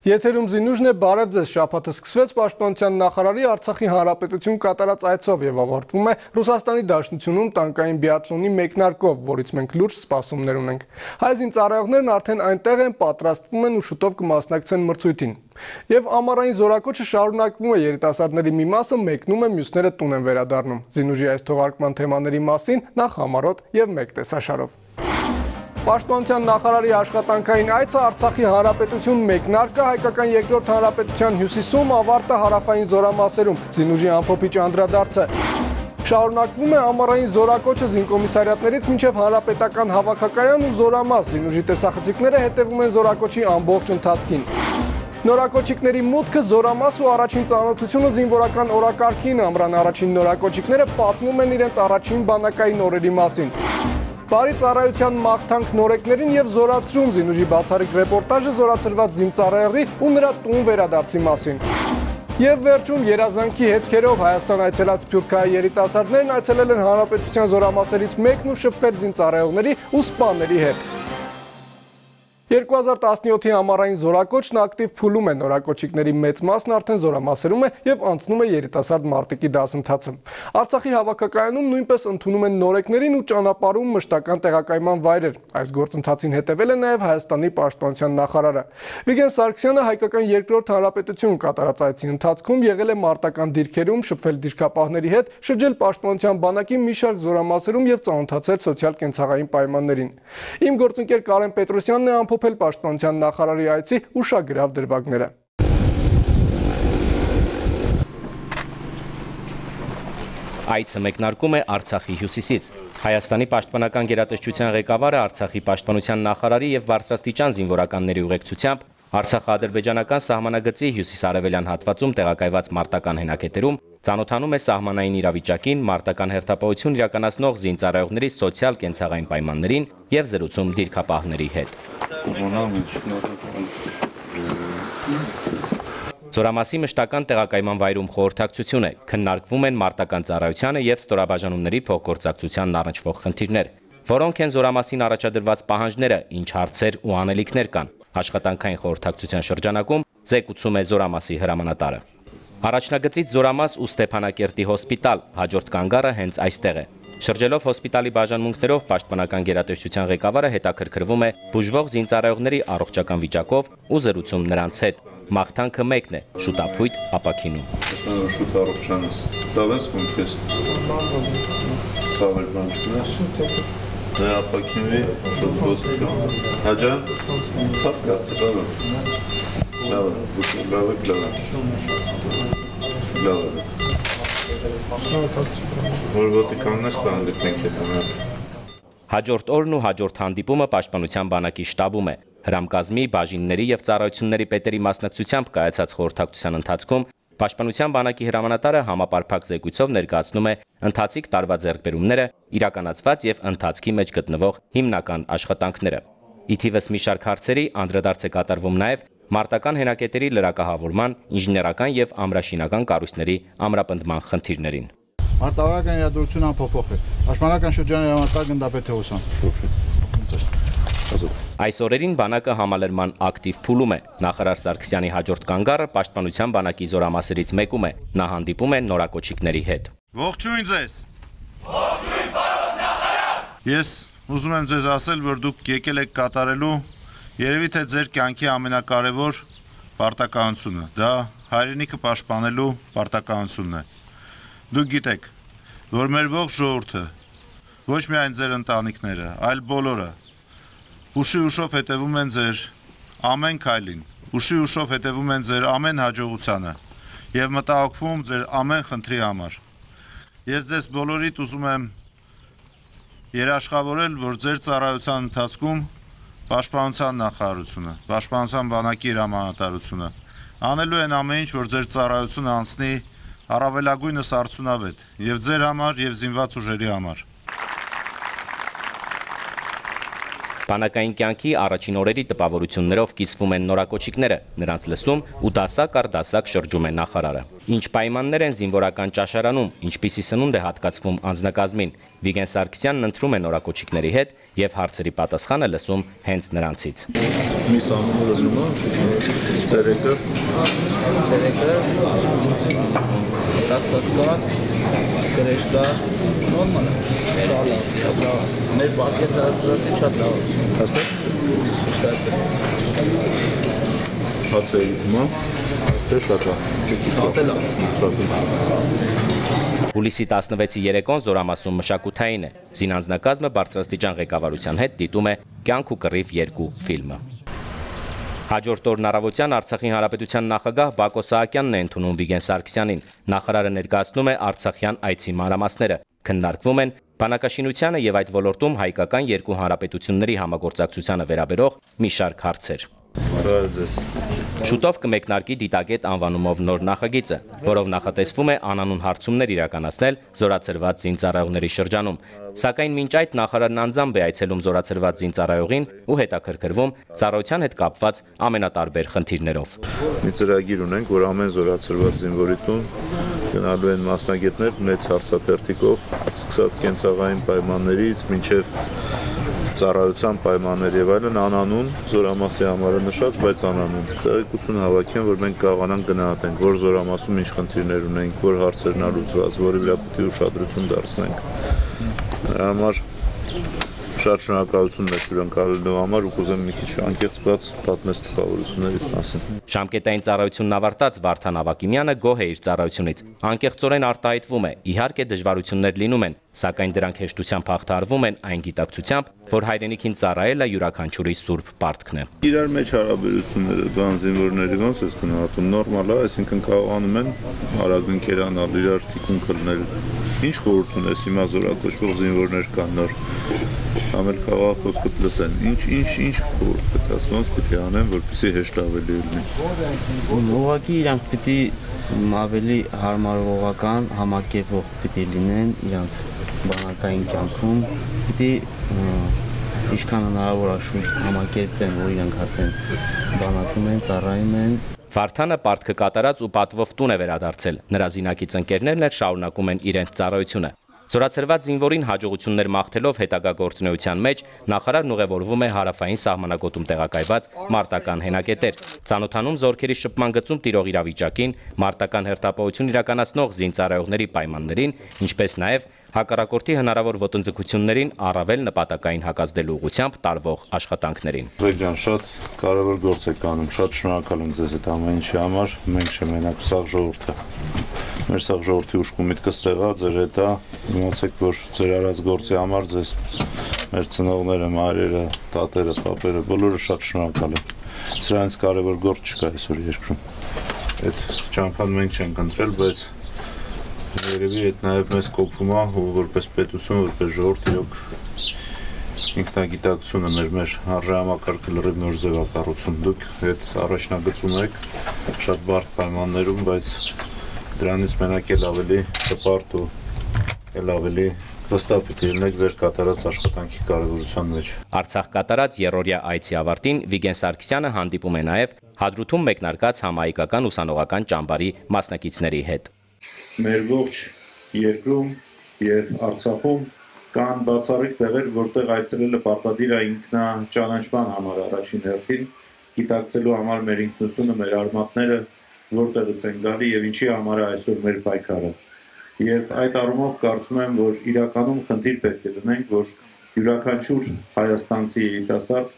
Եթերում Զինուժն է, բարև ձեզ, շաբաթը սկսվեց Պաշտպանության նախարարի Արցախի հանրապետություն կատարած այցով եւ ավարտվում է Ռուսաստանի Դաշնությունում տանկային բիաթլոնի մեկնարկով, որից մենք լուրջ սպասումներ ունենք։ Հայ զինծառայողներն արդեն այնտեղ են, պատրաստվում են ու շուտով կմասնակցեն մրցույթին։ Եվ ամառային զորակոչը շարունակվում է, երիտասարդների մի մասը մեկնում է, մյուսները տուն են վերադառնում։ Զինուժի այս թողարկման թեմաների մասին նախ համառոտ եւ մեկ տեսաշարով։ Պաշտպանության նախարարի աշխատանքային այցը Արցախի հանրապետություն մեկնարկը հայկական երկրորդ հանրապետության հյուսիսում, ավարտը հարավային զորամասերում, Զինուժի ամփոփիչ անդրադարձը։ Շարունակվում է ամառային զորակոչը զինկոմիսարիատներից մինչև հանրապետական հավաքակայան ու զորամաս, Զինուժի տեսախցիկները հետևում են զորակոչի ամբողջ ընթացքին։ Նորակոչիկների մուտքը, զորամաս ու առաջին ծանոթությունը զինվորական օրակարգին, ամռան առաջին նորակոչիկները պատմում են իրենց առաջին բանակային օրերի մասին։ Բարի ծառայության մաղթանք նորեկներին եւ զորացրում, Զինուժի բացառիկ ռեպորտաժը զորացրված զինծառայողի ու նրա տուն վերադարձի մասին։ Եվ վերջում երազանքի հետքերով Հայաստան այցելած սփյուռքահայ երիտասարդներն այցելել են հանրապետության զորամասերից մեկն ու շփվել զինծառայողների ու սպաների հետ։ 2017-ի ամառային զորակոչն ակտիվ փուլում է, նորակոչիկների մեծ մասն արդեն զորամասերում է եւ անցնում է երիտասարդ մարտիկի դասընթացը։ Արցախի հավաքակայանում նույնպես ընդունում են նորեկներին ու ճանապարհում մշտական տեղակայման վայրեր։ Այս գործընթացին հետևել է նաեւ Հայաստանի պաշտպանության նախարարը։ Վիգեն Սարգսյանը հայկական երկրորդ հանրապետություն կատարած այցի ընթացքում եղել է մարտական դիրքերում, շփվել դիրքապահների հետ, շրջել պաշտպանության բանակի մի շարք զորամասերում եւ ծանոթացել սոցիալ-կենցաղային պայմաններին։ Իմ գործընկեր Կարեն Պետրոսյանն է ամփոփել Պաշտպանության նախարարի այցի ուշագրավ դրվագները։ Այցը մեկնարկում է Արցախի հյուսիսից։ Հայաստանի պաշտպանական գերատեսչության ղեկավարը Արցախի պաշտպանության նախարարի եւ բարձրաստիճան զինվորականների ուղեկցությամբ Արցախա-ադրբեջանական սահմանագծի հյուսիսարևելյան հատվածում տեղակայված մարտական հենակետերում ծանոթանում է սահմանային իրավիճակին, մարտական հերթապահություն իրականացնող զինծառայողների սոցիալ-կենցաղային պայմաններին եւ զրուցում դիրքապահների հետ։ Զորամասի մշտական տեղակայման վայրում խորհրդակցություն է, քննարկվում են մարտական ծառայությանը եւ ստորաբաժանումների փոխգործակցությանն առնչվող խնդիրներ, որոնք են զորամասին առաջադրված պահանջները, ինչ հարցեր ու անելիքներ կան։ Աշխատանքային խորհրդակցության շրջանակում զեկուցում է զորամասի հրամանատարը։ Առաջնագծից զորամաս ու Ստեփանակերտի հոսպիտալ, հաջորդ կանգառը հենց այստեղ է։ Շրջելով հոսպիտալի բաժանմունքներով պաշտպանական գերատեսչության ղեկավարը հետաքրքրվում է բուժվող զինծառայողների առողջական վիճակով ու զրուցում նրանց հետ։ Մաղթանքը մեկն է՝ շուտապույտ ապաքինում։ Շուտ առողջանաս։ Լավ ես կոնքես։ Ցավեր բան չունես։ Դե ապաքինվի, շուտ ոտք կա։ Հաջան։ Թափ կասի, լավ է։ Լավ է, լավ է։ Որ ոտի կաննես կհանդիպենք հետանալ։ Հաջորդ օրն ու հաջորդ հանդիպումը պաշտպանության բանակի շտաբում է։ Հրամկազմի, բաժինների եւ ծառայությունների պետերի մասնակցությամբ կայացած խորհրդակցության ընթացքում Պաշտպանության բանակի հրամանատարը համապարփակ զեկույցով ներկայացնում է ընթացիկ տարվա ձեռքբերումները, իրականացված եւ ընթացքի մեջ գտնվող հիմնական աշխատանքները։ Ի թիվս մի շարք հարցերի անդրադարձ է կատարվում նաեւ մարտական հենակետերի լրակահավորման, ինժեներական եւ ամրաշինական կառույցների ամրապնդման խնդիրներին։ Մարտավարական իրադրությունը փոփոխ է։ Պաշտպանական շրջանի հրամանատար գնդապետ Թևոսյան։ Այս օրերին բանակը համալրման ակտիվ փուլում է։ Նախարար Սարգսյանի հաջորդ կանգառը պաշտպանության բանակի զորամասերից մեկում է։ Նա հանդիպում է նորակոչիկների հետ։ Ողջույն ձեզ։ Ողջույն, պարոն նախարար։ Ես ուզում եմ ձեզ ասել, որ դուք եկել եք կատարելու երևի թե ձեր կյանքի ամենակարևոր պարտականությունը։ Դա հայրենիքը պաշտպանելու պարտականությունն է։ Դուք գիտեք, որ մեր ողջ ժողովուրդը, ոչ միայն ձեր ընտանիքները, այլ բոլորը ուշի ուշով հետևում են ձեր ամեն քայլին, ուշի ուշով հետևում են ձեր ամեն հաջողությանը եւ մտահոգվում ձեր ամեն խնդրի համար։ Ես ձեզ բոլորիդ ուզում եմ երաշխավորել, որ ձեր ծառայության ընթացքում պաշտպանության նախարարությունը, պաշտպանության բանակի հրամանատարությունը անելու են ամեն ինչ, որ ձեր ծառայությունը անցնի առավելագույնս արդյունավետ եւ ձեր համար եւ զինված ուժերի համար։ Բանակային կյանքի առաջին օրերի տպավորություններով կիսվում են նորակոչիկները, նրանց լսում ու դասակ առ դասակ շրջում է նախարարը։ Ինչ պայմաններ են զինվորական ճաշարանում, ինչպիսի սնունդ է հատկացվում անձնակազմին, Վիգեն Սարգսյանն ընտրում է նորակոչիկների հետ եւ հարցերի պատասխանը լսում հենց նրանցից։ Միս ամուրը նոմա, ցերեկը, դասացկատ, գրեշկա, նորմալ է, շատ լավ, մեր բարգետ դասացի շատ լավ է, հացերի թմա, շատ լավ, Հուլիսի 16-ի երեկոն Զորամասում մշակութային է, զինանձնակազմը բարձրաստիճան ղեկավարության հետ դիտում է «Կյանք ու կռիվ 2» ֆիլմը։ Հաջորդ օրն առավոտյան Արցախի Հանրապետության նախագահ Բակո Սահակյանն է ընդունում Վիգեն Սարգսյանին։ Նախարարը ներկայացնում է Արցախյան այցի մանրամասները, քննարկվում են բանակաշինությանը եւ այդ ոլորտում հայկական երկու հանրապետությունների համագործակցությանը վերաբերող մի շարք հարցեր։ Շուտով կմեկնարկի դիտակետ անվանումով նոր նախագիծը, որով նախատեսվում է անանուն հարցումներ իրականացնել զորացրված զինծառայողների շրջանում, սակայն մինչ այդ նախարարն անձամբ է այցելում զորացրված զինծառայողին ու հետաքրքրվում ծառայության հետ կապված ամենատարբեր խնդիրներով։ Մի ծրագիր ունենք, որ ամեն զորացրված զինվորի տուն գնալու են մասնագետներ մեծ հարցաթերթիկով, սկսած կենցաղային պայմաններից մինչև ծառայության պայմաններ եւ այլն անանուն զորամասի համարը նշած, բայց անանուն տեղեկություն հավաքեն, որ մենք կարողանանք գնահատենք, որ զորամասում ինչ խնդիրներ ունենք, որ հարցերն ալուծված, որի վրա պետք է ուշադրություն դարձնենք։ Դրա համար շատ շնորհակալություն մեծ հյուրընկալելու համար ու կուզեմ մի քիչ անկեղծ պատմես տպավորությունների մասին։ Ժամկետային ծառայությունն ավարտած Վարդան Ավակիմյանը գոհ է իր ծառայությունից։ Անկեղծորեն արտահայտվում է, իհարկե դժվարություններ լինում են, սակայն դրանք հեշտությամբ հաղթահարվում են այն գիտակցությամբ, որ հայրենիքին ծառայելը յուրաքանչյուրի սուրբ պարտքն է։ Իրար մեջ հարաբերությունները բան զինվորների ոնց է գնահատում նորմալ է, այսինքն կարողանում են արագ ընկերանալ, իրար թիկունք լնել։ Ինչ խորհուրդ ունես հիմա զորակոչվող զինվորներ կան նոր ամել քաղաքոսքը լսեն, ինչ խորհուրդ պետք է ոնց պետք է անեն, որպեսզի հեշտ ավելի լինի։ Ուղղակի իրանք պիտի ավելի հարմարողական համակերպող պիտի լինեն իրանց բանակային կյանքում, պիտի ինչքան հնարավոր աշուտ համակերպեն, որ իրանք արդեն բանակում են, ծառայում են։ Վարդանը պարտքը կատարած ու պատվով տուն է վերադարձել, նրա զինակից ընկերներն էլ շարունակում են իրենց ծառայությունը։ Զորացրված զինվորին հաջողություններ մաղթելով հետագա գործունեության մեջ նախարարն ուղևորվում է հարավային սահմանագոտում տեղակայված մարտական հենակետեր, ծանոթանում զորքերի շփման գծում տիրող իրավիճակին, մարտական հերթապահություն իրականացնող զինծառայողների պայմաններին, ինչպես նաև հակառակորդի հնարավոր ոտնձգություններին առավել նպատակային հակազդելու ուղղությամբ տարվող աշխատանքներին։ Ղեկան, շատ կարևոր գործ եք անում, շատ շնորհակալ եմ ձեզ այդ ամեն ինչի համար, մենք չմենակ սաղ ժողովուրդը։ Մեր սաղ ժողովրդի ուշք ու միտքը ստեղա, ձեր հետ է, իմացեք, որ ձեր արած գործի համար ձեզ մեր ծնողները, մայրերը, տատերը, պապերը, բոլորը շատ շնորհակալ են։ Սրանից կարևոր գործ չկա այսօր երկրում։ Այդ ճամփան մենք չենք ընտրել, բայց երևի այդ նաև մեզ կոփում է, որպես պետություն, որպես ժողովուրդ իրոք ինքնագիտակցությունը մեր արժեհամակարգը լրիվ նոր ձևակառուցում։ Դուք այդ առաջնագծում եք շատ բարդ պայմաններում, բայց դրանից մենակ էլ ավելի հպարտ ու էլ ավելի վստահ պիտի լինեք ձեր կատարած աշխատանքի կարևորության մեջ։ Արցախ կատարած երրորդյա այցի ավարտին Վիգեն Սարգսյանը հանդիպում է նաև Հադրութում մեկնարկած համահայկական ուսանողական ճամբարի մասնակիցների հետ։ Մեր ողջ երկրում եւ Արցախում կան բացառիկ տեղեր, որտեղ այցելելը պարտադիր է ինքնաճանաչման համար առաջին հերթին, գիտակցելու համար մեր ինքնությունը, մեր արմատները, որտեղից են գալի եւ ինչի համար է այսօր մեր պայքարը։ Եվ այդ առումով կարծում եմ, որ իրականում խնդիր պետք է դնենք, որ յուրաքանչյուր հայաստանցի երիտասարդ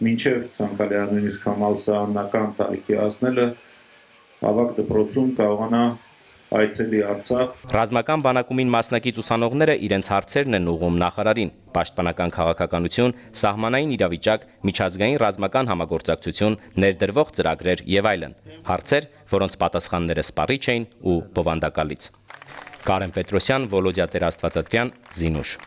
մինչև ցանկալի նույնիսկ համալսարանական տարիքի հասնելը ավագ դպրոցում կարողանա այցելի Արցախ։ Ռազմական բանակումին մասնակից ուսանողները իրենց հարցերն են ուղղում նախարարին՝ պաշտպանական քաղաքականություն, սահմանային իրավիճակ, միջազգային ռազմական համագործակցություն, ներդրվող ծրագրեր եւ այլն։ Հարցեր, որոնց պատասխանները սպառիչ էին ու բովանդակալից։ Կարեն Պետրոսյան, Վոլոդիա Տեր-Աստվածատրյան, Զինուշ։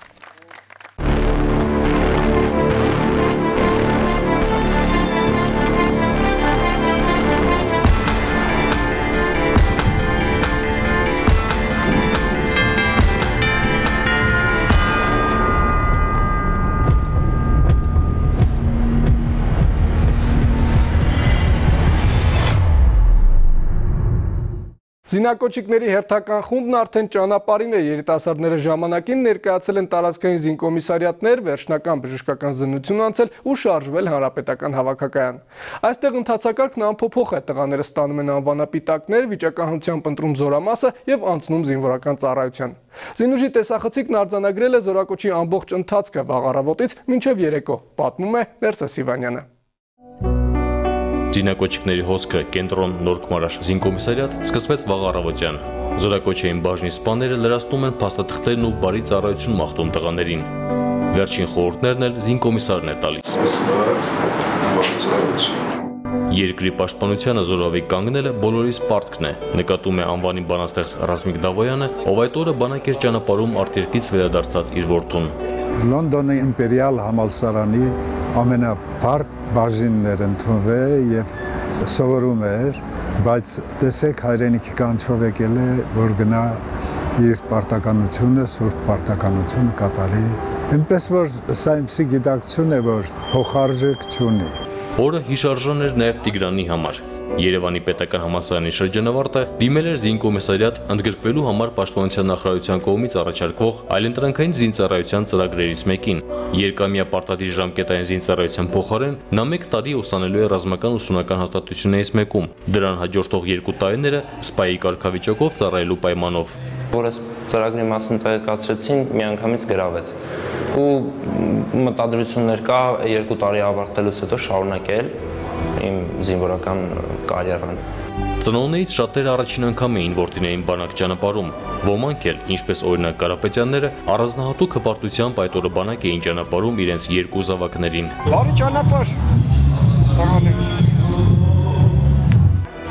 Զինակոչիկների հերթական խումբն արդեն ճանապարհին է, երիտասարդները ժամանակին ներկայացել են տարածքային զինկոմիսարիատներ, վերջնական բժշկական զննություն անցել ու շարժվել հանրապետական հավաքակայան։ Այստեղ ընթացակարգն անփոփոխ է, տղաները ստանում են անվանապիտակներ, վիճակահանությամբ ընտրում զորամասը եւ անցնում զինվորական ծառայության։ Զինուժի տեսախցիկն արձանագրել է զորակոչի ամբողջ ընթացքը վաղ առավոտից մինչև երեկո, պատմում է Ներսես Սիվանյանը։ Զինակոչիկների հոսքը կենտրոն Նորքմարաշ զինկոմիսարիատ սկսվեց վաղ առավոտյան։ Զորակոչային բաժնի սպաները լրացնում են փաստաթղթերն ու բարի ծառայություն մաղթում տղաներին։ Վերջին խորհուրդներն էլ զինկոմիսարն է տալիս։ Երկրի պաշտպանությանը զորավի կանգնելը բոլորիս պարտքն է, նկատում է անվանի բանաստեղծ Ռազմիկ Դավոյանը, ով այդ օրը բանակ էր ճանապարհում արտերկից վերադարձած իր որդուն։ Լոնդոնի իմպերիալ համալսարանի ամենաբարդ բաժիններ ընդունվել եւ սովորում էր, բայց տեսեք հայրենիքի կանչով եկել է, որ գնա իր պարտականությունը, սուրբ պարտականությունը կատարի։ Այնպես որ սա ինձի գիտակցություն է, որ փոխարժեք չունի։ Օրը հիշարժան էր նաև Տիգրանի համար։ Երևանի պետական համալսարանի շրջանավարտը դիմել էր զինկոմիսարիատ ընդգրկվելու համար պաշտպանության նախարարության կողմից առաջարկվող այլընտրանքային զինծառայության ծրագրերից մեկին։ Երկամյա պարտադիր ժամկետային զինծառայության փոխարեն նա 1 տարի ուսանելու է ռազմական ուսումնական հաստատություններից մեկում։ Դրան հաջորդող 2 տարիները սպայի կարգավիճակով ծառայելու պայմանով։ Որը ծրագրի մասին տեղեկացրեցին, միանգամից գրավեց։ Ու մտադրություններ կա 2 տարի ավարտելուց հետո շարունակել իմ զինվորական կարիերան։ Ծնողներից շատերը առաջին անգամ էին որդիներին բանակ ճանապարհում։ Ոմանք էլ, ինչպես օրինակ Կարապետյանները, առանձնահատուկ հպարտությամբ այդ օրը բանակ էին ճանապարհում իրենց 2 զավակներին։ Բարի ճանապարհ, տղաներս։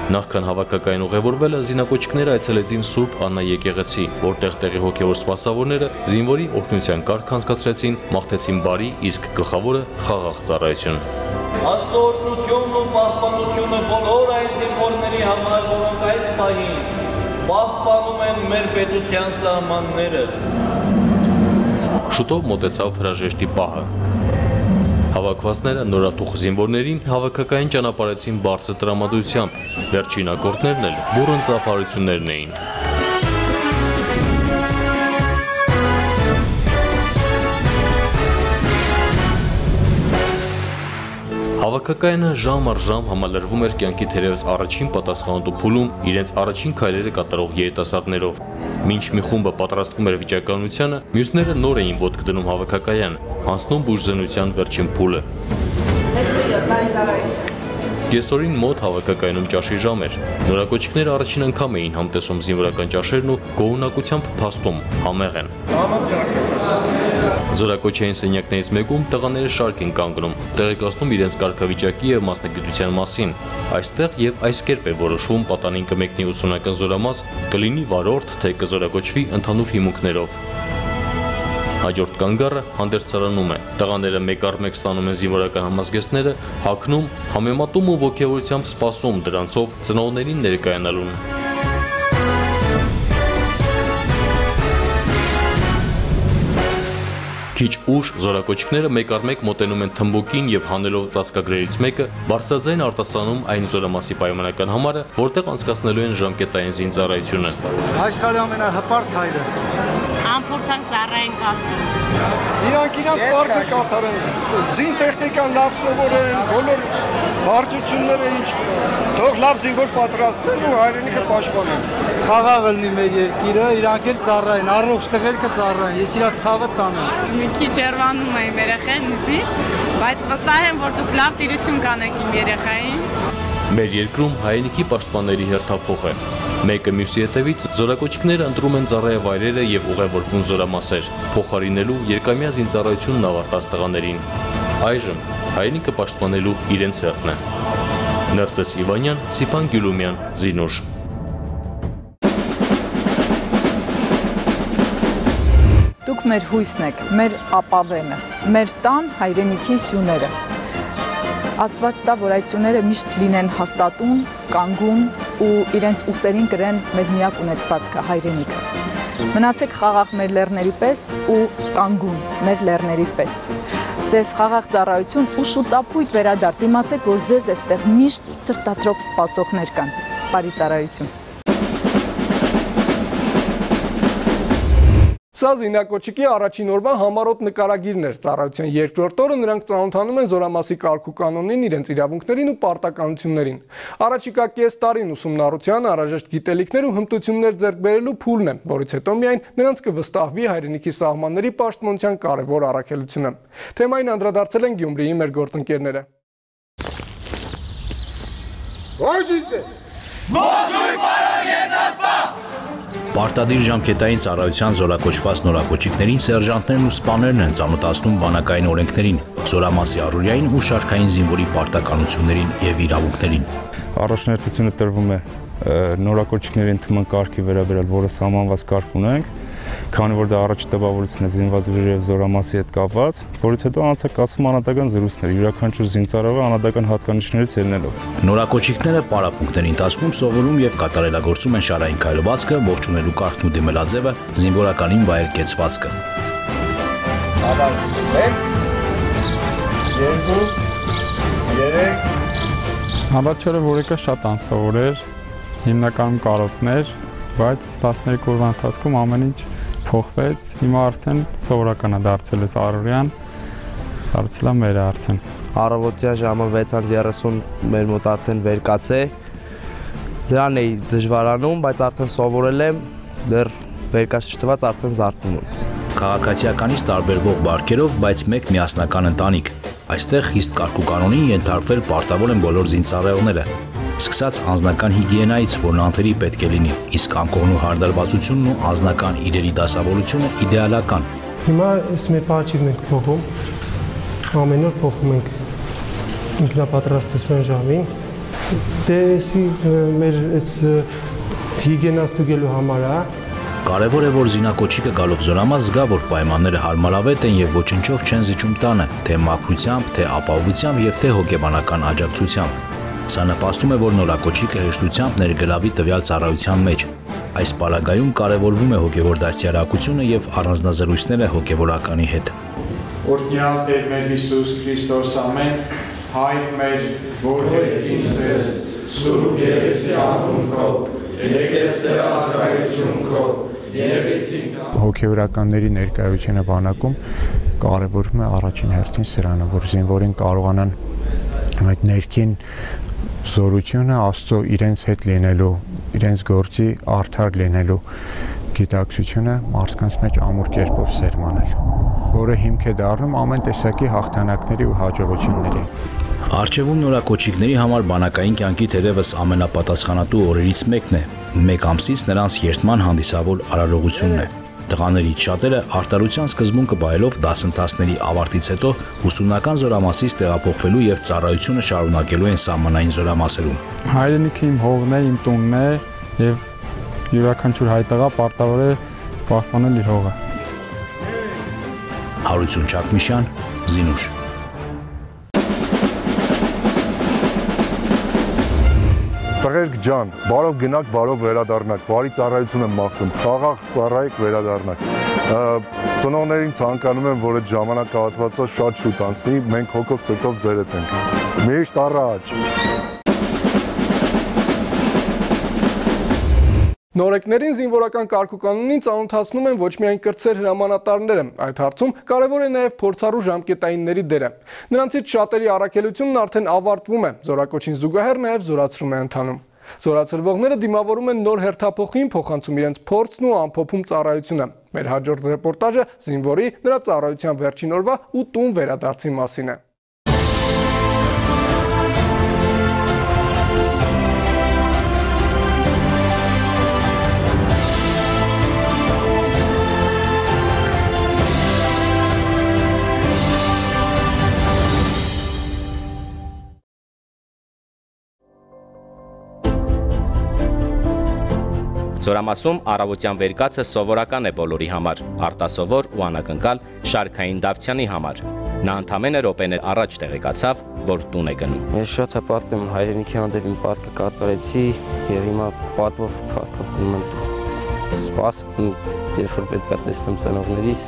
Նախքան հավաքակային ուղևորվելը զինակոչիկները այցելեցին Սուրբ Աննա եկեղեցի, որտեղ տեղի հոգևոր սպասավորները զինվորի օրհնության կարգ անցկացրեցին, մաղթեցին բարի, իսկ գլխավորը խաղաղ ծառայություն։ Աստծո օրհնությունն ու պահպանությունը բոլոր այն զինվորների համար, որոնք այս պահին պահպանում են մեր պետության սահմանները։ Շուտով մոտեցավ հրաժեշտի պահը։ Հավաքվածները նորաթուխ զինվորներին հավաքակային ճանապարհեցին բարձր տրամադրությամբ, վերջին ակորդներն էլ բուռն ծափարություններն էին։ Հավաքակայանը ժամ առ ժամ համալրվում էր կյանքի թերևս առաջին պատասխանատու փուլում իրենց առաջին քայլերը կատարող երիտասարդներով։ Մինչ մի խումբը պատրաստվում էր վիճակականությանը, մյուսները նոր էին ոտք դնում հավաքակայան, անցնում բուժզնության վերջին փուլը։ Կեսօրին մոտ հավաքակայանում ճաշի ժամ էր։ Նորակոչիկները առաջին անգամ էին համտեսում զինվորական ճաշերն ու գոհունակությամբ փաստում, համեղ են։ Զորակոչային սենյակներից մեկում տղաները շարք են կանգնում, տեղեկացնում իրենց կարգավիճակի եւ մասնագիտության մասին։ Այստեղ եւ այս կերպ է որոշվում պատանին կմեկնի ուսումնական զորամաս, կլինի վարորդ, թե կզորակոչվի ընդհանուր հիմունքներով։ Հաջորդ կանգառը հանդերձարանում է։ Տղաները մեկ առ մեկ ստանում են զինվորական համազգեստները, հագնում, համեմատում ու ոգևորությամբ սպասում դրանցով ծնողներին ներկայանալուն։ Քիչ ուշ զորակոչիկները մեկ առ մեկ մոտենում են թմբուկին եւ հանելով ծածկագրերից մեկը բարձրաձայն արտասանում այն զորամասի պայմանական համարը, որտեղ անցկացնելու են ժամկետային զինծառայությունը։ Աշխարհի ամենահպարտ հայրը։ Անփորձանք ծառայեն կապտում։ Իրանք իրենց պարտքը կատարեն, զին տեխնիկան լավ սովորեն, բոլոր վարժությունները ինչ թող լավ զինվոր պատրաստվեն ու հայրենիքը պաշտպանեն։ Խաղաղ լինի մեր երկիրը, իրանք էլ ծառայեն, առողջ տղեր կծառայեն, ես իրաց ցավը տանեմ։ Մի քիչ երևանում է իմ երեխային ինձնից, բայց վստահ եմ, որ դուք լավ տիրություն կանեք իմ երեխային։ Մեր երկրում հայրենիքի պաշտպանների հերթափոխ է։ Մեկը մյուսի հետևից զորակոչիկները ընտրում են ծառայավայրերը եւ ուղևորվում զորամասեր, փոխարինելու երկամյա զինծառայությունն ավարտած տղաներին։ Այժմ հայրենիքը պաշտպանելու իրենց հերթն է։ Ներսես Սիվանյան, Սիփան Գյուլումյան, Զինուժ։ Դուք մեր հույսն եք, մեր ապավենը, մեր տան հայրենիքի սյուները։ Աստված տա, որ այդ սյուները միշտ լինեն հաստատուն, կանգուն ու իրենց ուսերին կրեն մեր միակ ունեցվածքը հայրենիքը։ Մնացեք խաղաղ մեր լեռների պես ու կանգուն մեր լեռների պես։ Ձեզ խաղաղ ծառայություն ու շուտապույտ վերադարձ, իմացեք, որ ձեզ այստեղ միշտ սրտատրոփ սպասողներ կան։ Բարի ծառայություն։ Սա զինակոչիկի առաջին օրվա համառոտ նկարագիրն էր։ Ծառայության երկրորդ օրը նրանք ծանոթանում են զորամասի կարգու կանոնին, իրենց իրավունքներին ու պարտականություններին։ Առաջիկա կես տարին ուսումնառության անհրաժեշտ գիտելիքներ ու հմտություններ ձեռք բերելու փուլն է, որից հետո միայն նրանց կվստահվի հայրենիքի սահմանների պաշտպանության կարևոր առաքելությունը։ Թեմային անդրադարձել են Գյումրիի մեր գործընկերները։ Պարտադիր ժամկետային ծառայության զորակոչված նորակոչիկներին սերժանտներն ու սպաներն են ծանոթացնում բանակային օրենքներին, զորամասի առօրյային ու շարքային զինվորի պարտականություններին եւ իրավունքներին։ Առաջնահերթությունը տրվում է նորակոչիկների ընդունման կարգի վերաբերյալ, որը սահմանված կարգ ունենք, քանի որ դա առաջ տպավորությունն է զինված ուժերի եւ զորամասի հետ կապված, որից հետո անցակացում անհատական զրույցներ, յուրաքանչյուր զինծառայողը անհատական հատկանիշներից ելնելով։ Նորակոչիկները պարապմունքների ընթացքում սովորում եւ կատարելագործում են շարային քայլվածքը, ողջունելու կարգն ու դիմելաձևը, զինվորականին վայել կեցվածքը։ Առաջերը որեկը շատ անսովոր էր, հիմնականում կարոտներ, բայց 12 օրվա ընթացքում ամեն ինչ փոխվեց, հիմա արդեն սովորական է դարձել այս առօրյան, դարձել է մեր արդեն։ Առավոտյան ժամը 6:30 մեր մոտ արդեն վերկաց է, դրան էի դժվարանում, բայց արդեն սովորել եմ, դեռ վերկաց չտված արդեն զարթնում եմ։ Քաղաքացիականից տարբերվող բարքերով, բայց մեկ միասնական ընտանիք։ Այստեղ խիստ կարգ ու կանոնին ենթարկվել պարտավոր են բոլոր զինծառայողները։ Սկսած անձնական հիգիենայից, որն անթերի պետք է լինի, իսկ անկողնու հարդարվածությունն ու անձնական իրերի դասավորությունը իդեալական։ Հիմա այս մեր պահանջիկն ենք փոխում, ամեն օր փոխում ենք ինքնապատրաստության ժամին։ Դե էսի մեր այս հիգիենան ստուգելու համար է։ Կարևոր է, որ զինակոչիկը գալով զորամաս զգա, որ պայմանները հարմարավետ են եւ ոչնչով չեն զիջում տանը, թե մաքրությամբ, թե ապահովությամբ եւ թե հոգեբանական աջակցությամբ։ Սա նպաստում է, որ նորակոչիկը հեշտությամբ ներգրավի տվյալ ծառայության մեջ։ Այս պարագայում կարևորվում է հոգևոր դաստիարակությունը եւ առանձնազրույցները հոգևորականի հետ։ Օրհնյալ Տեր մեր Հիսուս Քրիստոս ամեն, Հայր մեր, որ երկինս ես, Սուրբ Եղեսի անուն քո, եկեղեցի ակայություն քո, հոգևորականների ներկայությունը բանակում կարևորվում է առաջին հերթին սրանը, որ զինվորին կարողանան այդ ներքին զորությունը Աստծո իրենց հետ լինելու, իրենց գործի արդար լինելու գիտակցությունը մարդկանց մեջ ամուր կերպով սերմանել, որը հիմք է դառնում ամեն տեսակի հաղթանակների ու հաջողությունների։ Առջևում նորակոչիկների համար բանակային կյանքի թերևս ամենապատասխանատու օրերից մեկն է։ Մեկ ամսից նրանց երթման հանդիսավոր արարողությունն է։ Տղաներից շատերը արտարության սկզբունքը բայելով դասընթացների ավարտից հետո ուսումնական զորամասից տեղափոխվելու եւ ծառայությունը շարունակելու են սահմանային զորամասերում։ Հայրենիքը իմ հողն է, իմ տունն է եւ յուրաքանչյուր հայ տղա պարտավոր է պահպանել իր հողը։ Հարություն Չակմիշյան, Զինուշ։ Տղերք ջան, բարով գնաք, բարով վերադառնաք, բարի ծառայություն եմ մաղթում, խաղաղ ծառայեք, վերադառնաք։ Ծնողներին ցանկանում եմ, որ այդ ժամանակահատվածը շատ շուտ անցնի, մենք հոգով սրտով ձեր հետ ենք։ Միշտ առաջ։ Նորեկներին զինվորական կարգուկանոնին ծանոթացնում են ոչ միայն կրտսեր հրամանատարները, այդ հարցում կարևոր է նաև փորձառու ժամկետայինների դերը։ Նրանցից շատերի առաքելությունն արդեն ավարտվում է, զորակոչին զուգահեռ նաև զորացրում է ընթանում։ Զորացրվողները դիմավորում են նոր հերթափոխին, փոխանցում իրենց փորձն ու ամփոփում ծառայությունը։ Մեր հաջորդ ռեպորտաժը զինվորի, նրա ծառայության վերջին օրվա ու տուն վերադարձի մասին է։ Զորամասում առավոտյան վերկացը սովորական է բոլորի համար, արտասովոր ու անակնկալ Շարքային Դավթյանի համար։ Նա ընդամենը րոպեներ առաջ տեղեկացավ, որ տուն է գնում։ Ես շատ հպարտ եմ հայրենիքի հանդեպ իմ պարտքը կատարեցի եւ հիմա պատվով փառքով գնում եմ տուն։ Սպասում, երբ որ պետք է տեսնեմ ծնողներիս,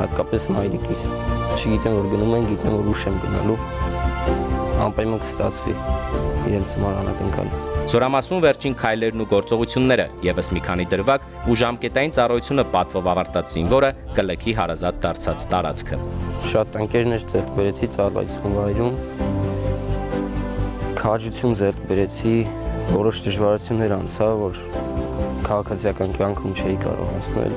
հատկապես մայրիկիս։ Չգիտեմ, որ գնում են, գիտեմ, որ ուշ եմ գնալու։ անպայման կստացվի իրենց համար անակնկալ։ Զորամասում վերջին քայլերն ու գործողությունները եւս մի քանի դրվագ ու ժամկետային ծառայությունը պատվով ավարտած զինվորը կլքի հարազատ դարձած տարածքը։ Շատ ընկերներ ձեռք բերեցի ծառայություն վայրում, քաջություն ձեռք բերեցի, որոշ դժվարություններ անցա, որ քաղաքացիական կյանքում չէի կարող անցնել։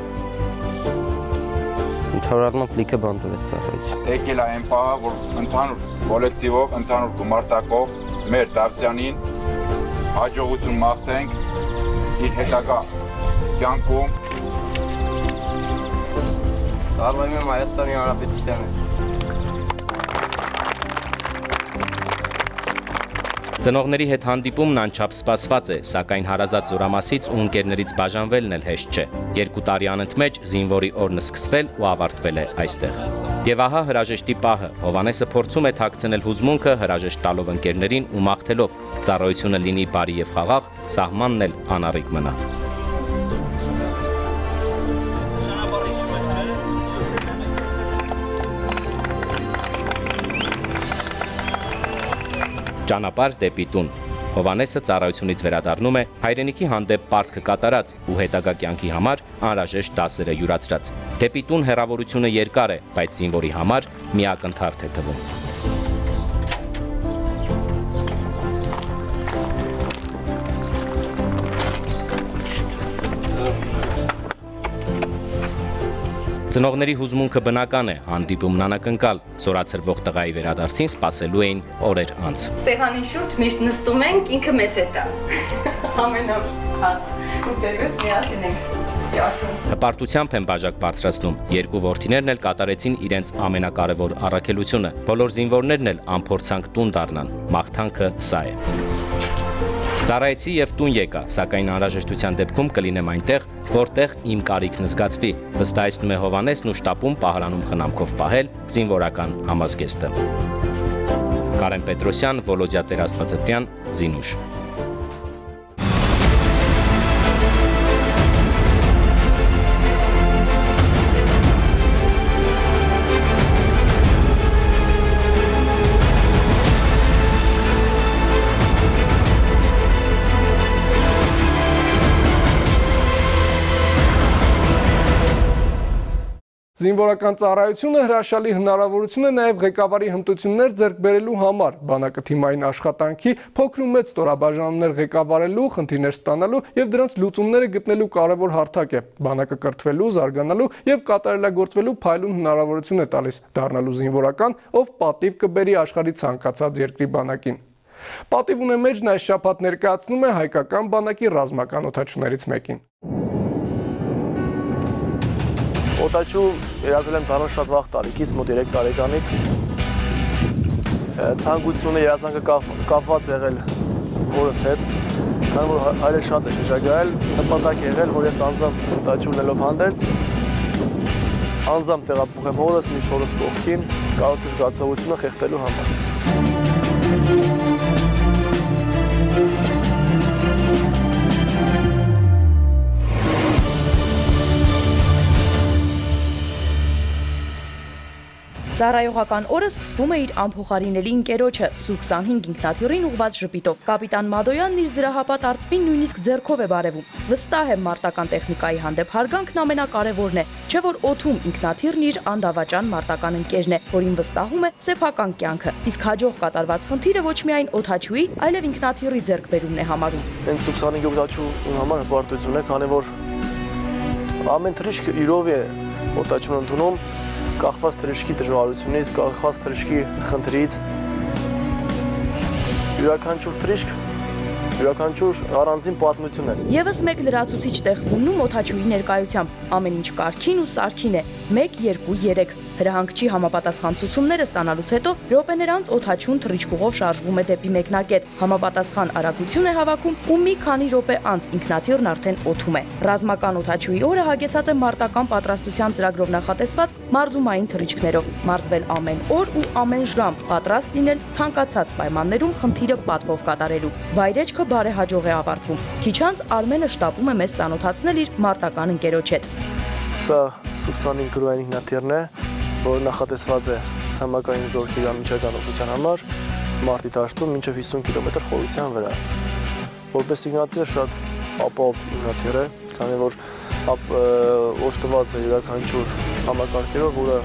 Ընդհանրապես լիքը բան տվեց ծառայություն։ Եկել է այն պահը, որ ընդհանուր կոլեկտիվով, ընդհանուր գումարտակով մեր դարձյանին հաջողություն մաղթենք իր հետագա կյանքում։ Ծառայում եմ Հայաստանի Հանրապետությանը։ Ծնողների հետ հանդիպումն անչափ սպասված է, սակայն հարազատ զորամասից ու ընկերներից բաժանվելն էլ հեշտ չէ։ 2 տարի անընդմեջ զինվորի օրն սկսվել ու ավարտվել է այստեղ։ Եվ ահա հրաժեշտի պահը, Հովանեսը փորձում է թաքցնել հուզմունքը, հրաժեշտ տալով ընկերներին ու մաղթելով ծառայությունը լինի բարի եւ խաղաղ, սահմանն էլ անառիկ մնա։ Ճանապարհ դեպի տուն։ Հովանեսը ծառայությունից վերադառնում է հայրենիքի հանդեպ պարտքը կատարած ու հետագա կյանքի համար անհրաժեշտ դասերը յուրացրած։ Դեպի տուն հեռավորությունը երկար է, բայց զինվորի համար միակնթարթ է թվում։ Ծնողների հուզմունքը բնական է, հանդիպումն անակնկալ, զորացրվող տղայի վերադարձին սպասելու էին օրեր անց։ Սեղանի շուրջ միշտ նստում ենք, ինքը մեզ հետ է։ Ամեն օր հաց ուտելուց միասին ենք ճաշում։ Հպարտությամբ են բաժակ բարձրացնում, 2 որդիներն էլ կատարեցին իրենց ամենակարևոր առաքելությունը։ Բոլոր զինվորներն էլ անփորձանք տուն դառնան, մաղթանքը սա է։ Ծառայեցի եւ տուն եկա, սակայն անհրաժեշտության դեպքում կլինեմ այնտեղ, որտեղ իմ կարիքն զգացվի, վստահեցնում է Հովանեսն ու շտապում պահարանում խնամքով պահել զինվորական համազգեստը։ Կարեն Պետրոսյան, Վոլոդիա Տեր-Աստվածատյան, Զինուշ։ Զինվորական ծառայությունը հրաշալի հնարավորություն է նաև ղեկավարի հմտություններ ձեռք բերելու համար, բանակը թիմային աշխատանքի, փոքր ու մեծ ստորաբաժանումներ ղեկավարելու, խնդիրներ ստանալու եւ դրանց լուծումները գտնելու կարևոր հարթակ է։ Բանակը կրթվելու, զարգանալու եւ կատարելագործվելու փայլուն հնարավորություն է տալիս, դառնալու զինվորական, ով պատիվ կբերի աշխարհի ցանկացած երկրի բանակին։ Պատիվ ունեմեջն այս շաբաթ ներկայացնում է հայկական բանակի ռազմական օդաչուներից մեկին։ Օտաչու երազել եմ դառնալ շատ վաղ տարիքից, մոտ 3 տարեկանից։ Ցանկությունը երազանքը կապված եղել հորս հետ, քանի որ հայրը շատ է շրջագայել, նպատակ եղել, որ ես անձամբ օտաչու ունելով հանդերձ, անձամբ տեղափոխեմ հորս, միշտ հորս կողքին, կարոտի զգացողությունը խեղդելու համար։ Ծառայողական օրը սկսվում է իր անփոխարինելի ընկերոջը Su-25 ինքնաթիռին ուղված ժպիտով։ Կապիտան Մադոյանն իր զրահապատ արծվին նույնիսկ ձեռքով է բարևում։ Վստահ է մարտական տեխնիկայի հանդեպ հարգանքն ամենակարևորն է, չէ որ օդում ինքնաթիռն իր անդավաճան մարտական ընկերն է, որին վստահում է սեփական կյանքը։ Իսկ հաջող կատարված խնդիրը ոչ միայն օդաչուի, այլև ինքնաթիռի ձեռքբերումն է համարում։ Հենց Su-25 օդաչու համար հպարտություն է, քանի որ ամեն թռիչք իրով է օդաչուն ընդունում, կախված թռիչքի դժվարությունից, կախված թռիչքի խնդրից, յուրաքանչյուր թռիչք, յուրաքանչյուր առանձին պատմություն է։ Եվս մեկ լրացուցիչ տեղ զննում օդաչուի ներկայությամբ, ամեն ինչ կարգին ու սարքին է, 1, 2, 3 Հրահանգչի համապատասխան ցուցումները ստանալուց հետո րոպեներ անց օդաչուն թռիչքուղով շարժվում է դեպի մեկնակետ, համապատասխան արագություն է հավաքում ու մի քանի րոպե անց ինքնաթիռն արդեն օդում է։ Ռազմական օդաչուի օրը հագեցած է մարտական պատրաստության ծրագրով նախատեսված մարզումային թռիչքներով, մարզվել ամեն օր ու ամեն ժամ, պատրաստ լինել ցանկացած պայմաններում խնդիրը պատվով կատարելու։ Վայրեջքը բարեհաջող է ավարտվում։ Քիչ անց Արմենը շտապում է մեզ ծանոթացնել իր մարտական ընկերոջ հետ։ Սա Su-25 գրոյին ինքնաթիռն է, որ նախատեսված է ցամաքային զորքի անմիջական օգնության համար։ մարտի դաշտում մինչև 50 կիլոմետր խորության վրա։ Որպես ինքնաթիռ շատ ապահով ինքնաթիռ է, քանի որ օժտված է յուրաքանչյուր համակարգերով, որը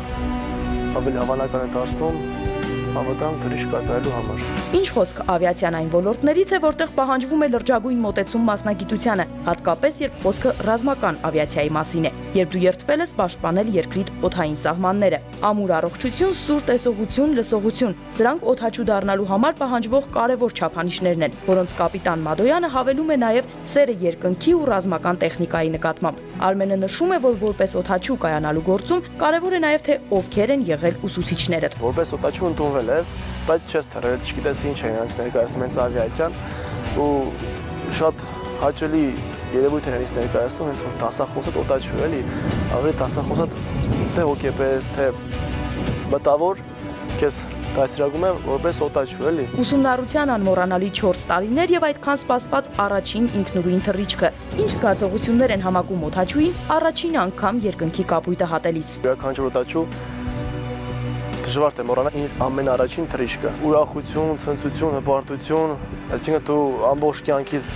ավելի հավանական է դարձնում անվտանգ թռիչք կատարելու համար։ Ինչ խոսք ավիացիան այն ոլորտներից է, որտեղ պահանջվում է լրջագույն մոտեցում մասնագիտությանը, հատկապես երբ խոսքը ռազմական ավիացիայի մասին է, երբ դու երդվել ես պաշտպանել երկրիդ օդային սահմանները։ Ամուր առողջություն, սուր տեսողություն, լսողություն, սրանք օդաչու դառնալու համար պահանջվող կարևոր չափանիշներն են, որոնց կապիտան Մադոյանը հավելում է նաև սերը երկնքի ու ռազմական տեխնիկայի նկատմամբ։ Արմենը նշում է, որ որպես օդաչու կայանալու գործում կարևոր է նաև թե ովքեր են եղել ուսուցիչներդ։ Որպես օդաչու ընդունվել ես, բայց չես թռել, չգիտես ինչ է նրանց ներկայացնում հենց ավիացիան ու շատ հաճելի երևույթ է նրանց ներկայացնում հենց որ դասախոսդ օդաչու էլի, ավելի դասախոսդ թե հոգեպես, թե մտավոր քեզ դասիրակում է որպես օդաչու էլի։ Ուսումնառության անմոռանալի 4 տարիներ եւ այդքան սպասված առաջին ինքնուրույն թռիչքը։ Ինչ զգացողություններ են համակում օդաչուին առաջին անգամ երկնքի կապույտը հատելիս։ Յուրաքանչյուր օդաչու դժվար է մոռանալ իր ամենաառաջին թռիչքը։ Ուրախություն, ցնծություն, հպարտություն, այսինքն դու ամբողջ կյանքից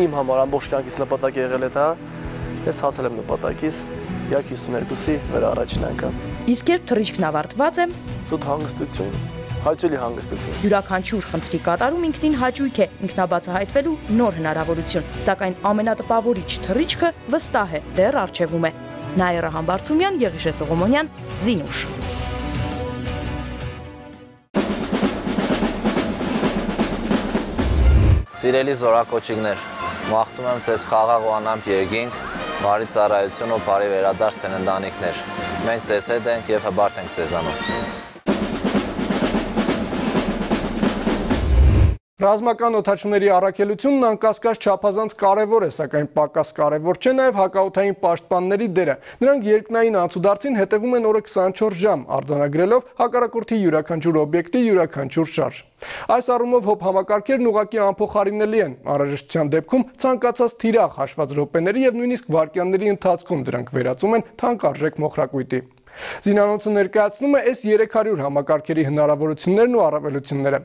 իմ համար ամբողջ կյանքից նպատակ եղել է դա, ես հասել եմ նպատակից 52-ի վրա առաջին անգամ։ Իսկ երբ թռիչքն ավարտված է, զուտ հանգստություն, հաճելի հանգստություն։ Յուրաքանչյուր խնդրի կատարում ինքնին հաճույք է, ինքնաբացահայտվելու նոր հնարավորություն, սակայն ամենատպավորիչ թռիչքը վստահ է, դեռ առջևում է։ Նաիրա Համբարձումյան, Եղիշե Սողոմոնյան, Զինուշ։ Սիրելի զորակոչիկներ, մաղթում եմ ձեզ խաղաղ ու անամպ երկինք, բարի ծառայություն ու բարի վերադարձ ընտանիքներ։ Մենք ձեզ հետ ենք եւ հպարտ ենք ձեզանով։ Ռազմական օդաչուների առաքելությունն անկասկած չափազանց կարևոր է, սակայն պակաս կարևոր չէ նաև հակաօդային պաշտպանների դերը։ Նրանք երկնային անցուդարձին հետևում են օրը 24 ժամ, արձանագրելով հակառակորդի յուրաքանչյուր օբյեկտի յուրաքանչյուր շարժ։ Այս առումով հոբ համակարգերն ուղղակի անփոխարինելի են։ Անհրաժեշտության դեպքում ցանկացած թիրախ հաշված րոպեների եւ նույնիսկ վայրկյանների ընթացքում դրանք վերածում են թանկարժեք մոխրակույտի։ Զինանոցը ներկայացնում է S300 համակարգերի հնարավորություններն ու առավելությունները։